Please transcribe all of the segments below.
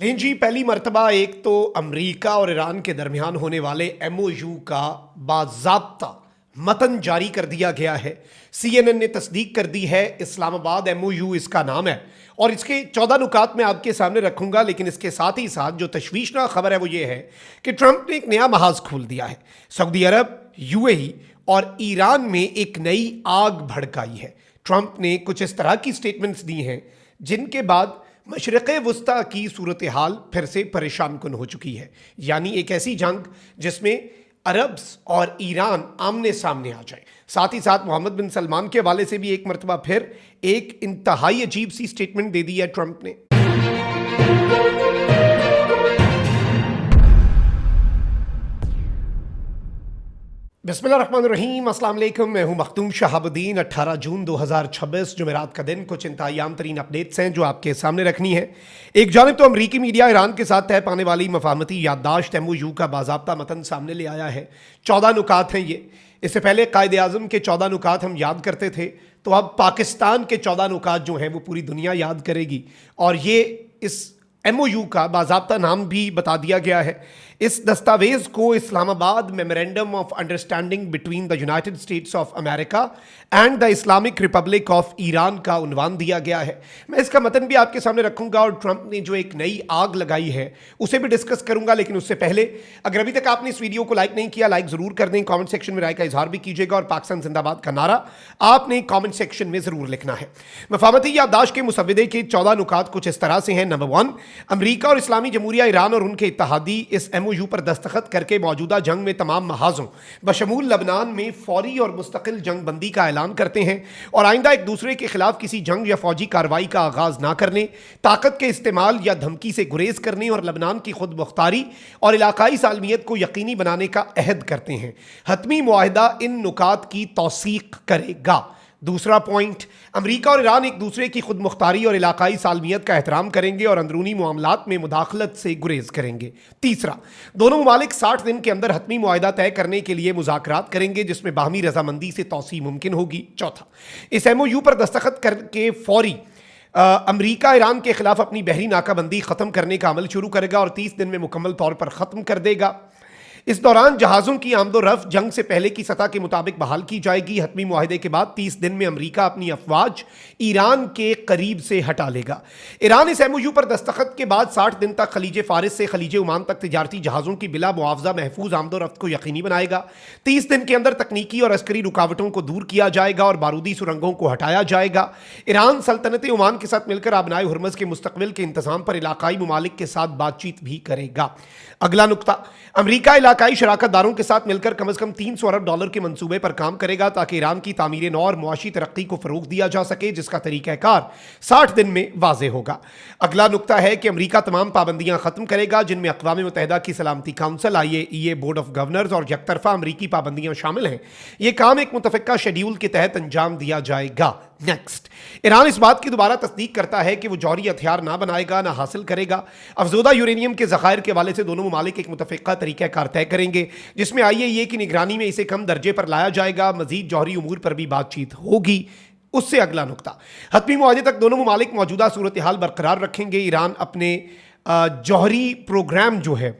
लेकिन जी पहली मर्तबा एक तो अमरीका और ईरान के दरमियान होने वाले एमओयू का बाज़ाब्ता मतन जारी कर दिया गया है। सीएनएन ने तस्दीक कर दी है, इस्लामाबाद एमओयू इसका नाम है और इसके 14 नुकात मैं आपके सामने रखूंगा। लेकिन इसके साथ ही साथ जो तशवीशनाक खबर है वो ये है कि ट्रंप ने एक नया महाज खोल दिया है। सऊदी अरब, यूएई और ईरान में एक नई आग भड़काई है। ट्रंप ने कुछ इस तरह की स्टेटमेंट्स दी हैं जिनके बाद मशरिक़ वस्ता की सूरत हाल फिर से परेशान कुन हो चुकी है। यानी एक ऐसी जंग जिसमें अरब्स और ईरान आमने सामने आ जाए। साथ ही साथ मोहम्मद बिन सलमान के हवाले से भी एक मरतबा फिर एक इंतहाई अजीब सी स्टेटमेंट दे दी है ट्रंप ने। बिस्मिल्लाहिर्रहमानिर्रहीम, अस्सलाम वालेकुम। मैं हूं मखदूम शहाबुद्दीन। 18 जून 2026 जुमेरात का दिन। कुछ इंतहाई आम तरीन अपडेट्स हैं जो आपके सामने रखनी है। एक जानिब तो अमरीकी मीडिया ईरान के साथ तय पाने वाली मफाहमती याददाश्त एमओयू का बाज़ाब्ता मतन सामने ले आया है। 14 नुकात हैं ये। इससे पहले कायदे आज़म के 14 नुकात हम याद करते थे, तो अब पाकिस्तान के 14 नुकात जो हैं वो पूरी दुनिया याद करेगी। और ये इस एमओयू का बाज़ाब्ता नाम भी बता दिया गया है। इस दस्तावेज को Islamabad memorandum of understanding between the United states of America and the Islamic Republic of Iran का उन्वान दिया गया है। मैं इसका मतन भी आपके सामने रखूंगा और ट्रंप ने जो एक नई आग लगाई है उसे भी डिस्कस करूंगा। लेकिन उससे पहले अगर अभी तक आपने इस वीडियो को लाइक नहीं किया, लाइक जरूर कर दें। कमेंट सेक्शन में राय का इजहार भी कीजिएगा और पाकिस्तान जिंदाबाद का नारा आपने कमेंट सेक्शन में जरूर लिखना है। मफाहमती याददाश्त के मुसव्वदे के 14 नुकात कुछ इस तरह से हैं। नंबर 1, अमरीका और इस्लामी जमहूरिया ईरान और उनके इत्तहादी इस एमओयू पर दस्तखत करके मौजूदा जंग में तमाम महाजों बशमूल लबनान में फौरी और मुस्तकिल जंग बंदी का ऐलान करते हैं और आइंदा एक दूसरे के खिलाफ किसी जंग या फौजी कार्रवाई का आगाज ना करने, ताकत के इस्तेमाल या धमकी से गुरेज करने और लबनान की खुद मुख्तारी और इलाकाई सालमियत को यकीनी बनाने का अहद करते हैं। हतमी मुआहिदा इन नुकात की तौसीक करेगा। दूसरा पॉइंट, अमरीका और ईरान एक दूसरे की खुद मुख्तारी और इलाकाई सालमियत का एहतराम करेंगे और अंदरूनी मामलात में मुदाखलत से गुरेज करेंगे। तीसरा, दोनों ममालिक 60 दिन के अंदर हतमी मुआहिदा तय करने के लिए मुज़ाकरात करेंगे जिसमें बाहमी रजामंदी से तौसी मुमकिन होगी। चौथा, इस एमओयू पर दस्तखत करके फौरी अमरीका ईरान के खिलाफ अपनी बहरी नाकाबंदी ख़त्म करने का अमल शुरू करेगा और 30 दिन में मुकम्मल तौर पर ख़त्म कर देगा। इस दौरान जहाज़ों की आमदोरफ्त जंग से पहले की सतह के मुताबिक बहाल की जाएगी। हतमी मुआहिदे के बाद 30 दिन में अमरीका अपनी अफवाज ईरान के करीब से हटा लेगा। ईरान इस एमओयू पर दस्तखत के बाद 60 दिन तक खलीज फारिस से खलीज ओमान तक तिजारती जहाज़ों की बिला मुआवजा महफूज आमदोरफ्त को यकीनी बनाएगा। 30 दिन के अंदर तकनीकी और अस्करी रुकावटों को दूर किया जाएगा और बारूदी सुरंगों को हटाया जाएगा। ईरान सल्तनत ओमान के साथ मिलकर आबनाए हुर्मज़ के मुस्तकबिल के इंतजाम पर इलाकाई ममालिक के साथ बातचीत भी करेगा। अगला नुकता, अमरीका इलाकाई शराकतदारों के साथ मिलकर कम से कम $300 अरब के मंसूबे पर काम करेगा ताकि ईरान की तामीर नौ और मुआशी तरक्की को फरोग दिया जा सके, जिसका तरीक़ाकार 60 दिन में वाज़े होगा। अगला नुकता है कि अमरीका तमाम पाबंदियां खत्म करेगा जिनमें अक़वाम मुत्तहिदा की सलामती council, IAEA, board of governors और यकतरफा अमरीकी पाबंदियां शामिल हैं। यह काम एक मुतफ़िका शेड्यूल के तहत अंजाम दिया जाएगा। नेक्स्ट, ईरान इस बात की दोबारा तस्दीक करता है कि वो जौहरी हथियार ना बनाएगा ना हासिल करेगा। अफजोदा यूरेनियम के ज़खायर के हवाले से दोनों ममालिक एक मुतफ़िका तरीक़ाकार तय करेंगे जिसमें IAEA की निगरानी में इसे कम दर्जे पर लाया जाएगा। मजीद जौहरी उमूर पर भी बातचीत होगी। उससे अगला नुकता, हतमी मुआहदे तक दोनों ममालिक मौजूदा सूरत हाल बरकरार रखेंगे। ईरान अपने जौहरी प्रोग्राम जो है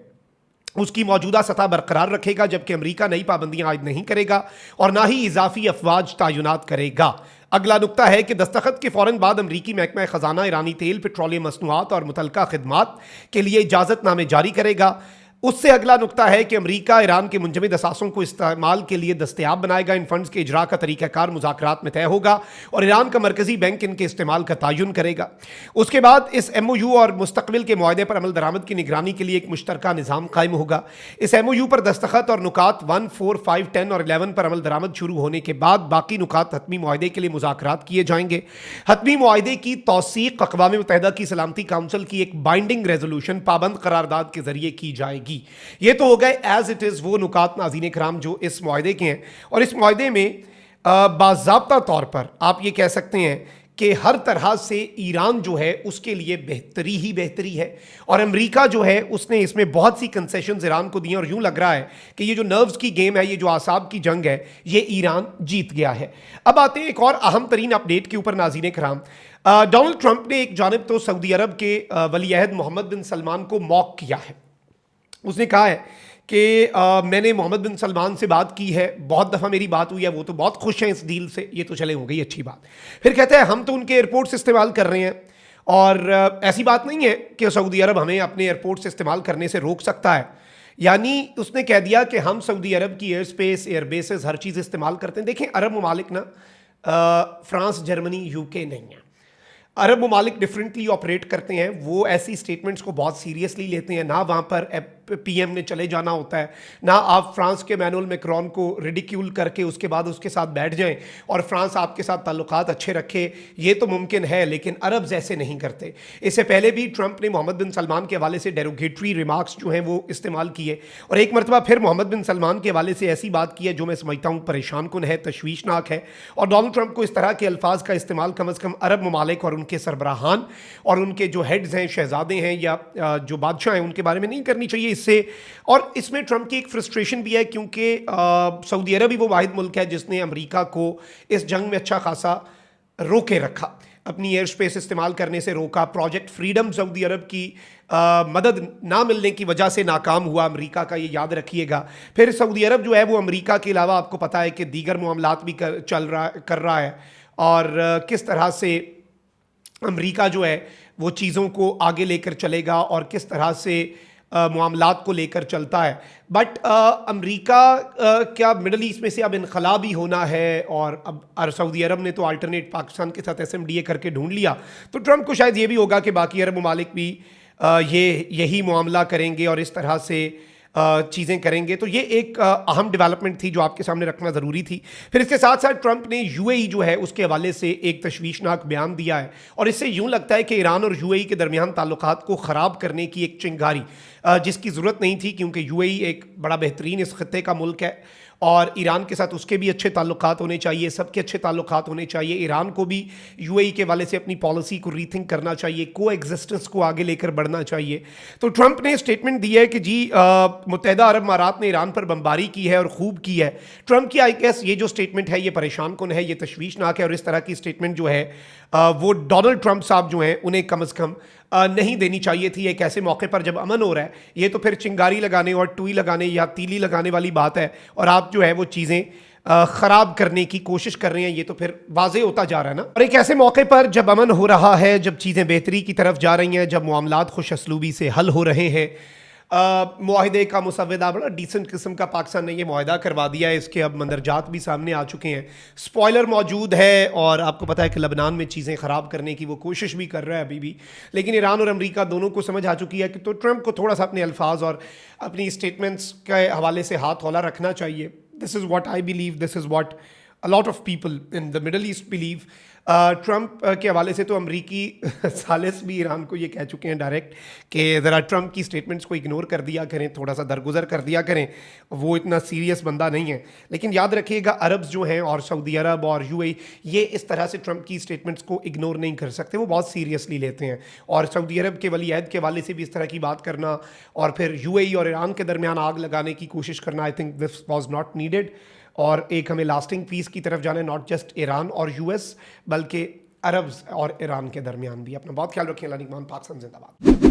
उसकी मौजूदा सतह बरकरार रखेगा, जबकि अमरीका नई पाबंदियां आयद नहीं करेगा और ना ही इजाफी अफवाज तैनात करेगा। अगला नुकता है कि दस्तखत के फौरन बाद अमरीकी महकमा खजाना ईरानी तेल, पेट्रोलियम मसनूआत और मुतलका खिदमात के लिए इजाज़तनामे जारी करेगा। उससे अगला नुकता है कि अमरीका ईरान के मुंजमद असासों को इस्तेमाल के लिए दस्तयाब बनाएगा। इन फंड्स के इजरा का तरीक़ाकार मुज़ाकरात में तय होगा और ईरान का मरकजी बैंक इनके इस्तेमाल का तयन करेगा। उसके बाद इस एमओयू और मुस्तकबिल के मुआहदे पर अमल दरामद की निगरानी के लिए एक मुश्तरका निज़ाम कायम होगा। इस एमओयू पर दस्तखत और नुकात 1, 4, 5, 10 और 11 पर अमल दरामद शुरू होने के बाद बाकी नुकात हतमी मुआहदे के लिए मुज़ाकरात किए जाएंगे। हतमी मुआहदे की तौसीक अक़वाम मुत्तहिदा की सलामती काउंसिल की एक बाइंडिंग रेजोल्यूशन पाबंद करारदाद के जरिए की जाएगी। ये तो हो गए एज इट इज वो नुकात नाज़रीन कराम जो इस मुआहदे के हैं। और इस मुआहदे में बाज़ाब्ता तौर पर आप ये कह सकते हैं कि हर तरह से ईरान जो है उसके लिए बेहतरी ही बेहतरी है, और अमेरिका जो है उसने इसमें बहुत सी कंसेशंस ईरान को दी हैं, और यूं लग रहा है कि ये जो नर्व्स की गेम है, ये जो आसाब की जंग है, ये ईरान जीत गया है। अब आते हैं एक और अहम तरीन अपडेट के ऊपर नाज़रीन कराम। डोनाल्ड ट्रंप ने एक जानिब तो सऊदी अरब के वलीअहद मोहम्मद बिन सलमान को मॉक किया है। उसने कहा है कि मैंने मोहम्मद बिन सलमान से बात की है, बहुत दफ़ा मेरी बात हुई है, वो तो बहुत खुश हैं इस डील से, ये तो चले हो गई अच्छी बात। फिर कहते हैं हम तो उनके एयरपोर्ट्स इस्तेमाल कर रहे हैं, और ऐसी बात नहीं है कि सऊदी अरब हमें अपने एयरपोर्ट्स इस्तेमाल करने से रोक सकता है। यानी उसने कह दिया कि हम सऊदी अरब की एयर स्पेस, एयर बेसेस, हर चीज़ इस्तेमाल करते हैं। देखें, अरब ममालिक ना फ्रांस, जर्मनी, यूके नहीं है। अरब ममालिक डिफरेंटली ऑपरेट करते हैं, वो ऐसी स्टेटमेंट्स को बहुत सीरियसली लेते हैं। ना वहाँ पर पीएम ने चले जाना होता है, ना आप फ्रांस के मैनुअल मैक्रोन को रिडिक्यूल करके उसके बाद उसके साथ बैठ जाएं और फ्रांस आपके साथ ताल्लुकात अच्छे रखे, ये तो मुमकिन है, लेकिन अरब्स ऐसे नहीं करते। इससे पहले भी ट्रंप ने मोहम्मद बिन सलमान के हवाले से डेरोगेटरी रिमार्क्स जो हैं वो इस्तेमाल किए, और एक मरतबा फिर मोहम्मद बिन सलमान के हवाले से ऐसी बात की है जो मैं समझता हूँ परेशान कुन है, तशवीशनाक है। और डोनाल्ड ट्रंप को इस तरह के अल्फाज का इस्तेमाल कम अज़ कम अरब ममालिक और उनके सरबराहान और उनके जो हेड्स हैं, शहजादे हैं या जो बादशाह हैं, उनके बारे में नहीं करनी चाहिए इससे। और इसमें ट्रंप की एक फ्रस्ट्रेशन भी है, क्योंकि सऊदी अरब ही वो वाहिद मुल्क है जिसने अमेरिका को इस जंग में अच्छा खासा रोके रखा, अपनी एयर स्पेस इस्तेमाल करने से रोका। प्रोजेक्ट फ्रीडम सऊदी अरब की मदद ना मिलने की वजह से नाकाम हुआ अमेरिका का, ये याद रखिएगा। फिर सऊदी अरब जो है वो अमेरिका के अलावा आपको पता है कि दीगर मामलात भी कर रहा है, और किस तरह से अमेरिका जो है वो चीज़ों को आगे लेकर चलेगा और किस तरह से मामलात को लेकर चलता है। बट अमेरिका क्या मिडल ईस्ट में से अब इनकलाब भी होना है, और अब सऊदी अरब ने तो अल्टरनेट पाकिस्तान के साथ SMDA करके ढूंढ लिया, तो ट्रंप को शायद ये भी होगा कि बाकी अरब ममालिक भी यही मामला करेंगे और इस तरह से चीज़ें करेंगे। तो ये एक अहम डेवलपमेंट थी जो आपके सामने रखना ज़रूरी थी। फिर इसके साथ साथ ट्रंप ने UAE जो है उसके हवाले से एक तशवीशनाक बयान दिया है, और इससे यूं लगता है कि ईरान और UAE के दरमियान ताल्लुकात को ख़राब करने की एक चिंगारी, जिसकी ज़रूरत नहीं थी, क्योंकि UAE एक बड़ा बेहतरीन इस खत्ते का मुल्क है, और ईरान के साथ उसके भी अच्छे ताल्लुकात होने चाहिए, सबके अच्छे ताल्लुकात होने चाहिए। ईरान को भी UAE के वाले से अपनी पॉलिसी को रीथिंक करना चाहिए, को एग्जिस्टेंस को आगे लेकर बढ़ना चाहिए। तो ट्रंप ने स्टेटमेंट दी है कि जी मुत्तहदा अरब अमारात ने ईरान पर बमबारी की है और खूब की है। ट्रंप की आई गेस ये जो स्टेटमेंट है ये परेशान कुन है, ये तशवीशनाक है, और इस तरह की स्टेटमेंट जो है वो डोनाल्ड ट्रंप साहब जो हैं उन्हें कम अज़ कम नहीं देनी चाहिए थी एक ऐसे मौके पर जब अमन हो रहा है। ये तो फिर चिंगारी लगाने और टुई लगाने या तीली लगाने वाली बात है, और आप जो है वो चीज़ें ख़राब करने की कोशिश कर रहे हैं, ये तो फिर वाज़े होता जा रहा है ना। और एक ऐसे मौके पर जब अमन हो रहा है, जब चीज़ें बेहतरी की तरफ जा रही हैं, जब मामलात खुश असलूबी से हल हो रहे हैं, मुआहिदे का मुसव्वदा बड़ा डिसेंट किस्म का पाकिस्तान ने ये मुआहिदा करवा दिया है, इसके अब मंदरजात भी सामने आ चुके हैं, स्पॉइलर मौजूद है, और आपको पता है कि लबनान में चीज़ें ख़राब करने की वो कोशिश भी कर रहा है अभी भी। लेकिन ईरान और अमेरिका दोनों को समझ आ चुकी है कि तो ट्रंप को थोड़ा सा अपने अल्फाज और अपनी स्टेटमेंट्स के हवाले से हाथ हौला रखना चाहिए। This is what I believe, this is what a lot of people in the middle east believe. Trump के हवाले से तो अमरीकी सालिस भी ईरान को ये कह चुके हैं डायरेक्ट कि ज़रा ट्रंप की स्टेटमेंट्स को इग्नोर कर दिया करें, थोड़ा सा दरगुजर कर दिया करें, वो इतना सीरियस बंदा नहीं है। लेकिन याद रखिएगा अरब्स जो हैं और सऊदी अरब और UAE ये इस तरह से ट्रंप की स्टेटमेंट्स को इग्नोर नहीं कर सकते, वो बहुत सीरियसली लेते हैं। और सऊदी अरब के वलीअहद के हवाले से भी इस तरह की बात करना और फिर UAE और ईरान के दरमियान आग लगाने की कोशिश करना, I think this was not needed. और एक हमें लास्टिंग पीस की तरफ जाना है, नॉट जस्ट ईरान और US बल्कि अरब्स और ईरान के दरमियान भी। अपना बहुत ख्याल रखें। पाकिस्तान जिंदाबाद।